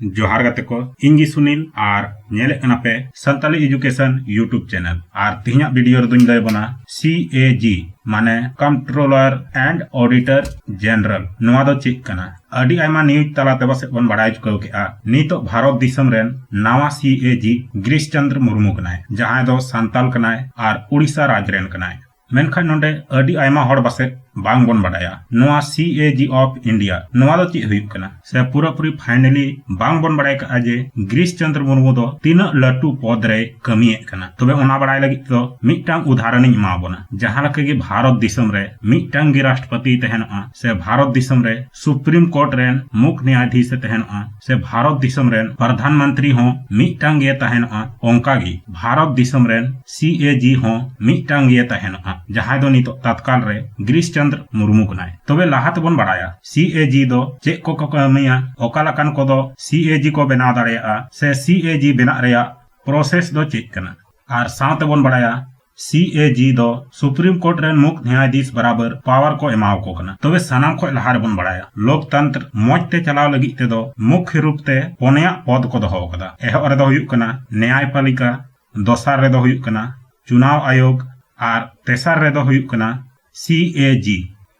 जोहार गाते को इंगी सुनील और नेले कना पे संताली एजुकेशन यूट्यूब चैनल और तिहिना वीडियो रे दुñ लay बना CAG माने कंट्रोलर एंड ऑडिटर जनरल नोआ दो चेक कना अडी आयमा न्यूज तलाते बसे बन बड़ाय चुकाव के नितो भारत दिसम रेन नावा CAG गिरीश चंद्र मुर्मू कनाय जहां दो संताल कनाय और उड़ीसा राज रेन कनाय मेनखान नोंडे अडी आयमा हड़ बसे बांग बन बड़ाया नोआ CAG ऑफ इंडिया नोआ दो ची हुयुक कना से पूरी फाइनली बांग बन बड़ाय का जे गिरीश चंद्र मुर्मू दो तीन लटू पद रे कमिए कना तबे ओना बड़ाय लगी तो मिटांग उदाहरण इन मा बोना जहां लके गे भारत दिसम रे मिटांग गे राष्ट्रपति तहनआ से भारत दिसम रे सुप्रीम कोर्ट रेन मुख्य न्यायाधीश तहनआ से भारत दिसम रेन प्रधानमंत्री हो मिटांग गे तहनआ ओंका गे भारत दिसम रेन CAG हो मिटांग गे तहनआ जहां दो नितो तत्काल रे गिरीश चंद्र मुर्मू कनाय तबे लाहाते बन बड़ाया CAG दो चेक को कमिया ओकालकान को दो CAG को बनाव दाड़ेया से CAG बना रेया प्रोसेस दो चेक कना और साथ बन बड़ाया CAG दो सुप्रीम कोर्ट रेन मुख्य न्यायाधीश बराबर पावर को एमाव को कना तबे सनाम को लहार बन बड़ाया लोकतंत्र मौजते चलाव लगी ते दो मुख्य रूप ते पोनिया पद को दोहो कदा एहो रे दो हुयुक कना न्यायपालिका दोसार रे दो हुयुक कना चुनाव आयोग और तेसार रे दो हुयुक कना CAG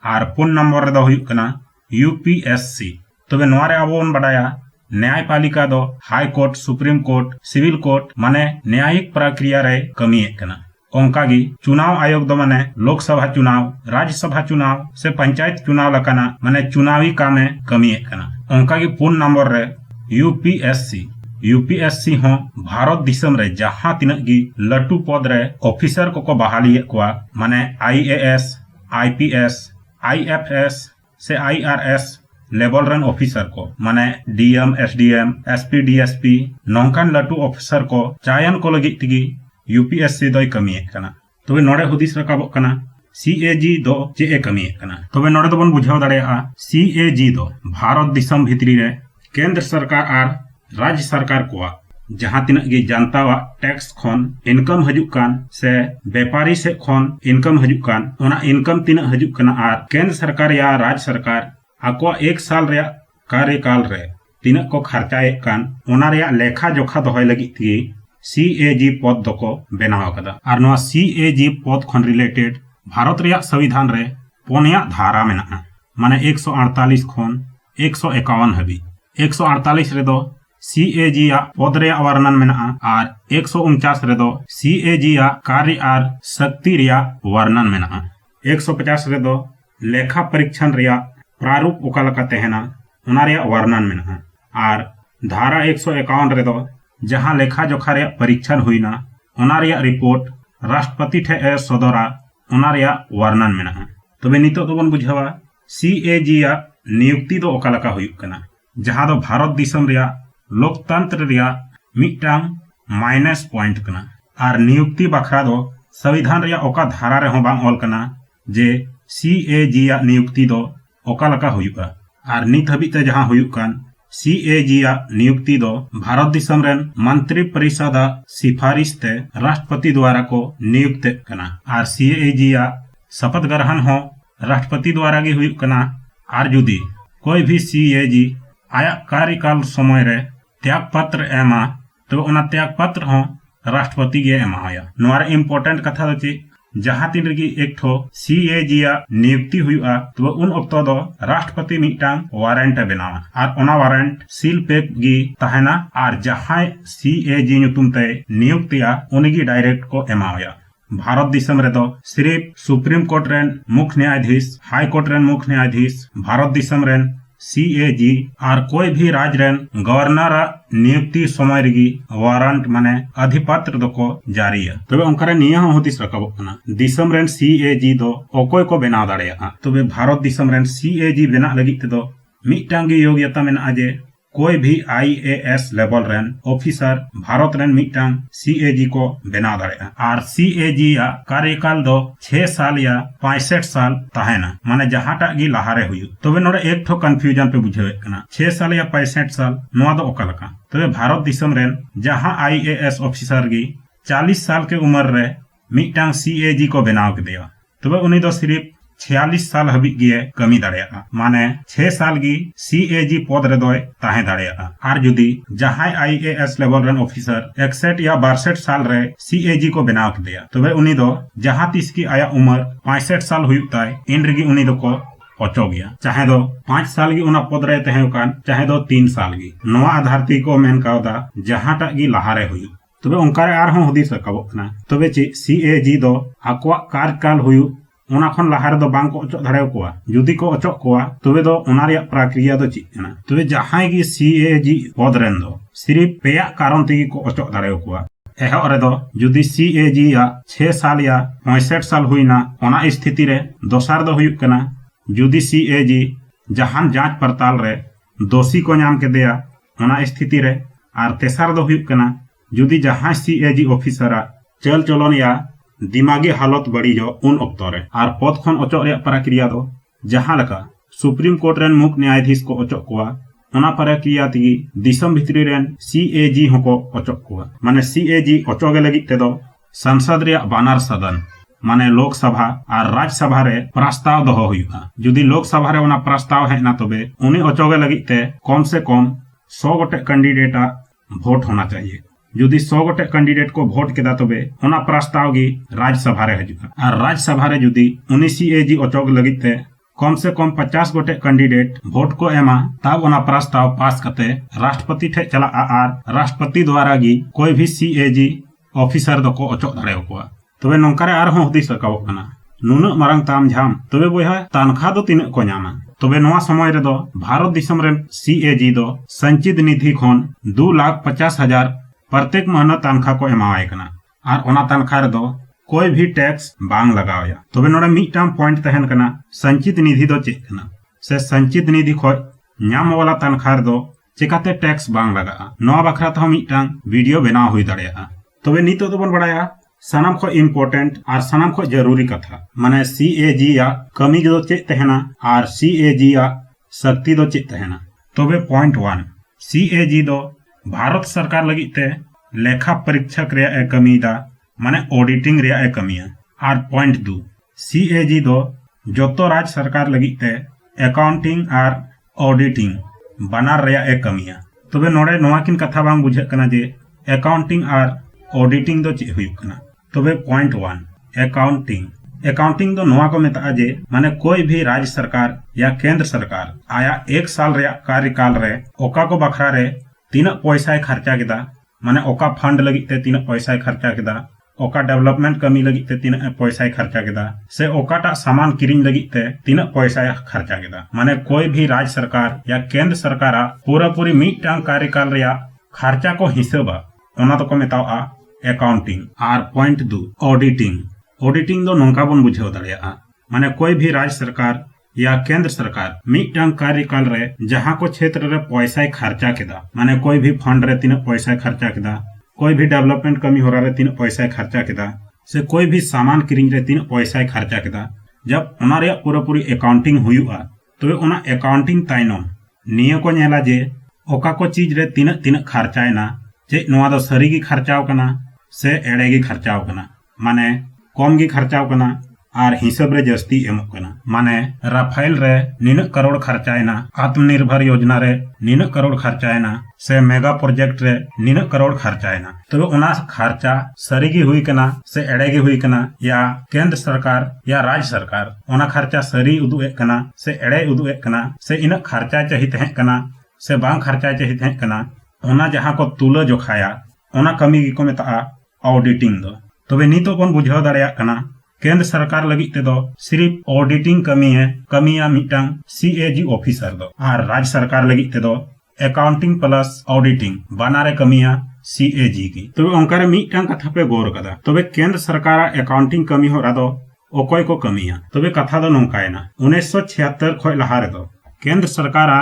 और पुन नंबर रे दो हुयुक कना UPSC तबे नोआ रे आबो बन बड़ाया न्यायपालिका दो high court supreme court civil court माने न्यायिक प्रक्रिया रे कमिए कना ओंकागी चुनाव आयोग दो माने लोकसभा चुनाव राज्यसभा चुनाव से पंचायत चुनाव लकाना माने चुनावी कामे कमिए कना ओंकागी पुन नंबर रे UPSC हो भारत दिसम रे जहां तिनक गी लटू पद रे ऑफिसर को बहाली को माने IAS IPS IFS से IRS लेवल रन ऑफिसर को माने DM SDM SP DSP नौकान लटू ऑफिसर को चयन को लगी तिगी UPSC दोय कमिए कना तबे नोडे हुदिस रकाबो कना CAG दो चे कमिए कना तबे नोडे तो बन बुझाव दाड़ेया CAG दो भारत दिसम भितरी रे केंद्र सरकार और राज्य सरकार को जहां तिना गे जनता टैक्स खन इनकम हजुक कान से व्यापारी से खन इनकम हजुक कान ओना इनकम तिना हजुक कना और केंद्र सरकार या राज्य सरकार आको एक साल रे कार्यकाल रे तिना को खर्चाए कान ओना रे लेखा जोखा दोहय लगी ती CAG पद दको बनाव कदा और नोआ CAG पद खन रिलेटेड भारत रे संविधान रे पोनिया धारा मेना माने 148 खन 151 हबी 148 रे दो CAG या पद रे वर्णन मेना और 149 रे दो CAG या कार्य और शक्ति रे वर्णन मेना 150 रे दो लेखा परीक्षण रे प्रारूप ओकालका तहना ओना रे वर्णन मेना और धारा 151 रे दो जहां लेखा जोखा रे परीक्षण हुईना ओना रे रिपोर्ट राष्ट्रपति ठे सदरा ओना रे वर्णन मेना तबे नितो तो बन बुझावा CAG या नियुक्ति दो ओकालका हुयुक कना जहां दो भारत दिसम रे लोकतंत्र रिया मिटांग माइनस पॉइंट कना और नियुक्ति बखरा दो संविधान रिया ओका धारा रे हो बांग ऑल कना जे CAG या नियुक्ति दो ओका लका हुयुका और नित हबी ते जहां हुयुक कान CAG या नियुक्ति दो भारत दिसम रेन मंत्री परिषद सिफारिश ते राष्ट्रपति द्वारा को नियुक्त कना और CAG या शपथ ग्रहण हो राष्ट्रपति द्वारा गे हुयुक कना और जुदी कोई भी CAG आया कार्यकाल समय रे त्याग पत्र एमा तो ओना त्याग पत्र हो राष्ट्रपति गे एमाया नोर इम्पोर्टेंट कथा दो जहां तीन रगी एक ठो CAG या नियुक्ति हुआ तो उन अक्तो दो राष्ट्रपति मिटांग वारंट बनावा और ओना वारंट सील पेक गी तहना और जहां CAG नुतुम ते नियुक्तिया उनगी डायरेक्ट को एमाया भारत दिसम रे दो सिर्फ सुप्रीम कोर्ट रेन मुख्य न्यायाधीश हाई कोर्ट रेन मुख्य न्यायाधीश भारत दिसम रेन CAG और कोई भी राज्य रेन गवर्नर नियुक्ति समय रगी वारंट माने अधिपत्र दो को जारी है तबे उनकरे निया होतिस रकाबो कना दिसम रेन CAG दो ओकोय को बनाव दाड़ेया तबे भारत दिसम रेन CAG बना लगी ते दो मिटांगी योग्यता मेना जे कोई भी IAS लेवल रेन ऑफिसर भारत रेन मिटांग CAG को बनाव दाड़ेया और CAG या कार्यकाल दो 6 साल या 65 साल तहना माने जहांटा गी लहारे हुयु तबे नोडे एक ठो कंफ्यूजन पे बुझावे कना 6 साल या 65 साल नोआ दो ओकालका तबे भारत दिसम रेन जहां IAS ऑफिसर गी 40 साल के उम्र रे मिटांग CAG को बनाव के दिया तबे उनी दो सिर्फ 46 साल हबी गे कमी दाड़ेया माने 6 साल गी CAG पद रे दोय ताहे दाड़ेया और जुदी जहां IAS लेवल रन ऑफिसर 61 या 62 साल रे CAG को बनाव केदेया तबे उनी दो जहां तिस की आया उम्र 65 साल हुई ताय इन रेगी उनी दो को ओचो गया चाहे दो 5 साल की उना पद रे तहे कान चाहे दो 3 साल की नवा आधार ती को मेन कावदा जहां टा गी लहारे हुई तबे उनकारे आर हों हुदिस रकाबोक कना तबे चे CAG दो आकवा कार्यकाल हुई उना खन लहारे दो बांग को ओचो धाड़ेव कोआ जुदी को ओचो कोआ तबे दो उना रिया प्रक्रिया दो चिक कना तबे जहां गी CAG पद रेन दो सिर्फ पेया कारण ती को ओचो धाड़ेव कोआ एहो रे दो जुदी CAG या 6 साल या 65 साल हुईना ओना स्थिति रे दोसार दो हुई कना जुदी CAG जहां जांच पड़ताल रे दोषी को नाम के दिया ओना स्थिति रे आर तेसार दो हुई कना जुदी जहां CAG ऑफिसरा चल चलन या दिमागी हालत बड़ी जो उन ऑक्टो रे आर पद खन ओचो रे प्रक्रिया दो जहां लका सुप्रीम कोर्ट रेन मुख्य न्यायाधीश को ओचो कोआ ओना प्रक्रिया ती दिसम भितरी रेन CAG होको ओचो कोआ माने CAG ओचो गे लगी ते दो संसद रे बानार सदन माने लोकसभा और राज्यसभा रे प्रस्ताव दो हुआ जुदी लोकसभा रे उना प्रस्ताव है ना तबे उनी ओचोगे लगी ते कम से कम 100 गोटे कैंडिडेट वोट होना चाहिए जुदी 100 गोटे कैंडिडेट को वोट केदा तबे उना प्रस्ताव गी राज्यसभा रे हजुगा और राज्यसभा रे जुदी उनी CAG ओचोगे लगी ते कम से कम 50 गोटे कैंडिडेट वोट को एमा तब उना प्रस्ताव पास करते राष्ट्रपति ठे चला आर राष्ट्रपति द्वारा गी कोई भी CAG ऑफिसर दो को ओचो दाड़ेव कोआ तबे नौकारे आर हों हुदिस रकाबोक कना नुना मारंग ताम झाम तबे बोया तनखा दो तिना को नामा तबे नवा समय रे दो भारत दिसम रे CAG दो संचित निधि खन 2,50,000 प्रत्येक महीना तनखा को एमावाय कना और ओना तनखा रे दो कोई भी टैक्स बांग लगावया तबे नोडे मिटाम पॉइंट तहन कना संचित निधि दो चेक कना से संचित निधि खय नाम वाला तनखा रे दो चिकाते टैक्स बांग लगा नवा बखरा तो मिटांग वीडियो बनाव हुई दाड़ेया तबे नितो तो बन बड़ाया सनाम को इम्पोर्टेंट और सनाम को जरूरी कथा माने CAG या कमी दो चेक तहना और CAG या शक्ति दो चेक तहना तबे पॉइंट 1 CAG दो भारत सरकार लगी ते लेखा परीक्षक रे ए कमी दा माने ऑडिटिंग रे ए कमी और पॉइंट 2 CAG दो जोतो राज्य सरकार लगी ते अकाउंटिंग और ऑडिटिंग बनार रे ए कमी तबे नोडे नोवा किन कथा बांग बुझे कना जे अकाउंटिंग और ऑडिटिंग दो चे हुई कना तबे पॉइंट 1 अकाउंटिंग दो नोवा को मेता जे माने कोई भी राज्य सरकार या केंद्र सरकार आया 1 साल रे कार्यकाल रे ओका को बखरा रे तीन पैसा खर्चा केदा माने ओका फंड लगी ते तीन पैसा खर्चा केदा ओका डेवलपमेंट कमी लगी ते तीन पैसा खर्चा केदा से ओकाटा सामान किरिंग लगी ते तीन पैसा खर्चा केदा माने कोई भी राज्य सरकार या केंद्र सरकार पूरा पूरी मिटांग कार्यकाल रे खर्चा को हिसाबा ओना तो को मेतावा अकाउंटिंग और पॉइंट 2 ऑडिटिंग दो नौका बन बुझाव दाड़ेया माने कोई भी राज्य सरकार या केंद्र सरकार मिटांग कार्यकाल रे जहां को क्षेत्र रे पैसा खर्चा केदा माने कोई भी फंड रे तीन पैसा खर्चा केदा कोई भी डेवलपमेंट कमी हो रहा रे तीन पैसा खर्चा केदा से कोई भी सामान किरिंग रे तीन पैसा खर्चा केदा जब ओना रे पूरा पूरी अकाउंटिंग हुआ तो ओना अकाउंटिंग ताइनम निया को नेला जे ओका को चीज रे तीन खर्चायना चे नोआ दो सरी की खर्चाव कना से एड़े की खर्चाव कना माने कम की खर्चाव कना और हिसाब रे जस्ती एमक कना माने राफेल रे 9 करोड़ खर्चायना आत्मनिर्भर योजना रे 9 करोड़ खर्चायना से मेगा प्रोजेक्ट रे 9 करोड़ खर्चायना तो ओना खर्चा सरी की हुई कना से एड़े की हुई कना या केंद्र सरकार या राज्य सरकार ओना खर्चा सरी उदुए कना से एड़े उदुए कना से इन खर्चा चाहिए है कना से बांग खर्चा चाहिए है कना ओना जहां को तुला जोखाया ओना कमी को मेता ऑडिटिंग दो तबे नितो बन बुझाव दाड़ेया कना केंद्र सरकार लगी ते दो सिर्फ ऑडिटिंग कमिया मिटांग CAG ऑफिसर दो और राज्य सरकार लगी ते दो अकाउंटिंग प्लस ऑडिटिंग बनारे कमिया CAG की तबे ओंकारे मिटांग कथा पे गौर कदा तबे केंद्र सरकार अकाउंटिंग कमी हो रादो ओकोय को कमिया तबे कथा दो नोंकायना 1976 खय लहा रे दो केंद्र सरकार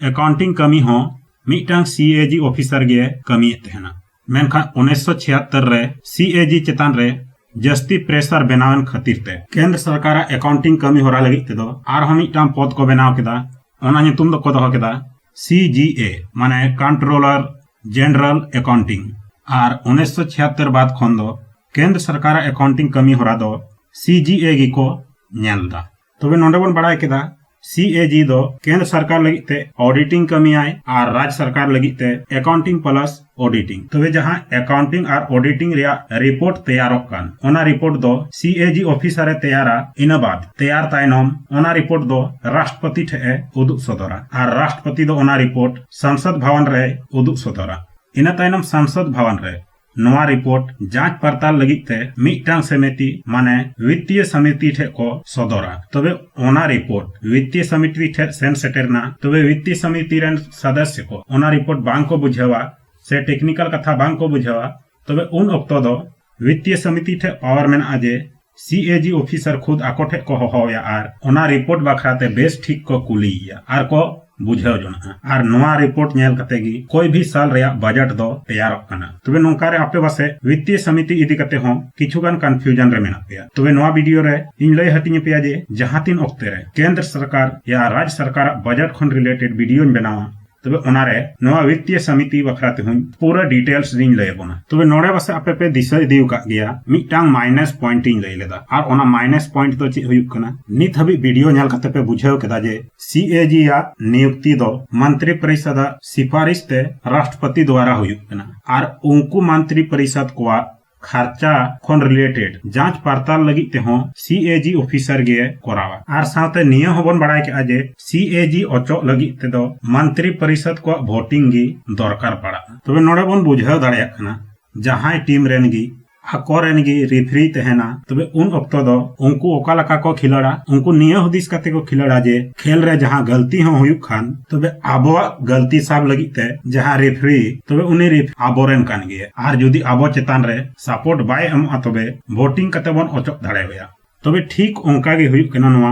अकाउंटिंग कमी हो मिटांग CAG ऑफिसर गे कमी तहना मेनखा 1976 रे CAG चेतान रे जस्ती प्रेशर बनावन खातिर ते केंद्र सरकार अकाउंटिंग कमी हो रहा लगी ते दो आर हम मिटांग पद को बनाव केदा ओना नितुम दो को दो केदा CGA माने कंट्रोलर जनरल अकाउंटिंग और 1976 बाद खन दो केंद्र सरकार अकाउंटिंग कमी हो रहा दो CGA गी को नेलदा तबे नोंडे बन बड़ाय केदा CAG दो केंद्र सरकार लगित ते ऑडिटिंग कमियाय और राज्य सरकार लगित ते अकाउंटिंग प्लस ऑडिटिंग। तबे जहां अकाउंटिंग और ऑडिटिंग रिया रिपोर्ट तैयारोक कान ओना रिपोर्ट दो CAG ऑफिसर तैयारा इना बाद तैयार तायनम ओना रिपोर्ट दो राष्ट्रपति ठे उदुग सदरा और राष्ट्रपति दो ओना रिपोर्ट संसद भवन रे उदुग सदरा। इना तायनम संसद भवन रे नवा रिपोर्ट जांच पड़ताल लगित ते मिटांग समिति माने वित्तीय समिति ठे को सदरा। तबे ओना रिपोर्ट वित्तीय समिति ठे सेन सेटेरना तबे वित्तीय समिति रेन सदस्य को ओना रिपोर्ट बांग को बुझावा से टेक्निकल कथा बांग को बुझावा तबे उन अक्तो दो वित्तीय समिति ठे पावर मेन आजे CAG ऑफिसर खुद आको ठे को होया और ओना रिपोर्ट बखराते बेस ठीक को कुलिया और को बुझाव जोना और नवा रिपोर्ट नेल कते गी कोई भी साल रेया बजट दो तैयार करना। तबे नोंका रे आपे बासे वित्तीय समिति इदी कते हो किछुगान कन्फ्यूजन रे मेना पेया। तबे नवा वीडियो रे इन लय हटिने पेया जे जहां तीन ओक्ते रे केंद्र सरकार या राज्य सरकार बजट खन रिलेटेड वीडियो बनावा तबे ओनारे नवा वित्तीय समिति बखराते हुन पूरा डिटेल्स रिन लय बोना। तबे नोडे बासे आपे पे दिशा इदिउ का गया मिटांग माइनस पॉइंट इन लय लेदा और ओना माइनस पॉइंट तो चे हुयुक कना नित हबी वीडियो नेल कते पे बुझाव केदा जे CAG या नियुक्ति दो मंत्री परिषद सिफारिश ते राष्ट्रपति द्वारा हुयुक कना और उनको मंत्री परिषद को खर्चा खन रिलेटेड जांच पड़ताल लगी ते हो CAG ऑफिसर गे करावा और साथे निय होबन बड़ाय के आजे CAG ओचो लगी ते दो मंत्री परिषद को वोटिंग गी दरकार पड़ा। तबे नोडे बन बुझाव दाड़िया खाना जहां टीम रेन गी आको रेन गी रेफरी तहना तबे उन अक्तो दो उनको ओका लका को खिलाड़ा उनको निय हुदिस कते को खिलाड़ा जे खेल रे जहां गलती हो हुयुक खान तबे आबो गलती साब लगी ते जहां रेफरी तबे उनी रेफ आबोरेन कान गे और जदी आबो चेतान रे सपोर्ट बाय एम तबे वोटिंग कते बन ओचक दाड़ेया। तबे ठीक ओंका गे हुयुक कना नवा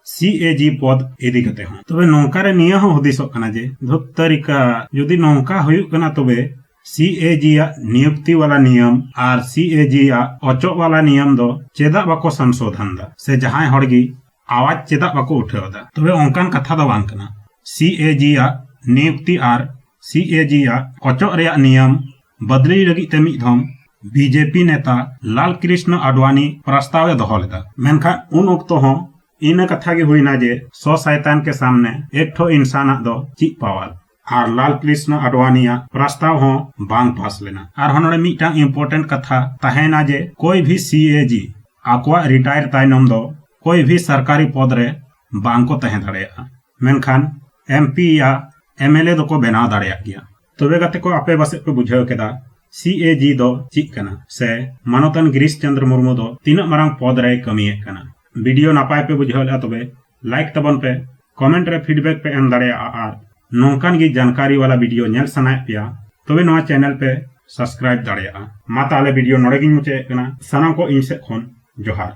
CAG पद इदी कते हो। तबे नोंका रे निय हो हुदिसक कना जे धुप तरीका जदी नोंका हुयुक कना तबे CAG या नियुक्ति वाला नियम और CAG या ओचो वाला नियम दो चेदा बाको संशोधन दा से जहां हड़गी आवाज चेदा बाको उठावदा। तबे ओंकान कथा दो बांग कना CAG या नियुक्ति और CAG या ओचो रेया नियम बदली लगी ते मिधम बीजेपी नेता लाल कृष्ण आडवाणी प्रस्ताव दोहो लेदा। मेनखा उन ओक्तो हो इन कथा गे हुईना जे 100 शैतान के सामने एक ठो इंसान दो ची पावल और लाल कृष्ण आडवाणी प्रस्ताव हो बांग पास लेना। और हनोड़े मिटांग इम्पोर्टेंट कथा तहेना जे कोई भी CAG आकवा रिटायर तायनम दो कोई भी सरकारी पद रे बांग को तहे दाड़ेया मेनखान MP या MLA दो को बनाव दाड़ेया गया। तबे गते को आपे बासे पे बुझाव केदा CAG दो चिक कना से मानवतन गिरीश चंद्र मुर्मू दो तीन मारंग पद रे कमिए कना। वीडियो नापाय पे बुझावला तबे लाइक तबन पे कमेंट रे फीडबैक पे एम दाड़ेया और नौकान की जानकारी वाला वीडियो नेल सनाय पिया तबे नवा चैनल पे सब्सक्राइब दाड़ेया। मा ताले वीडियो नोड़े गिन मुचे कना सानाम को इन से खन जोहार।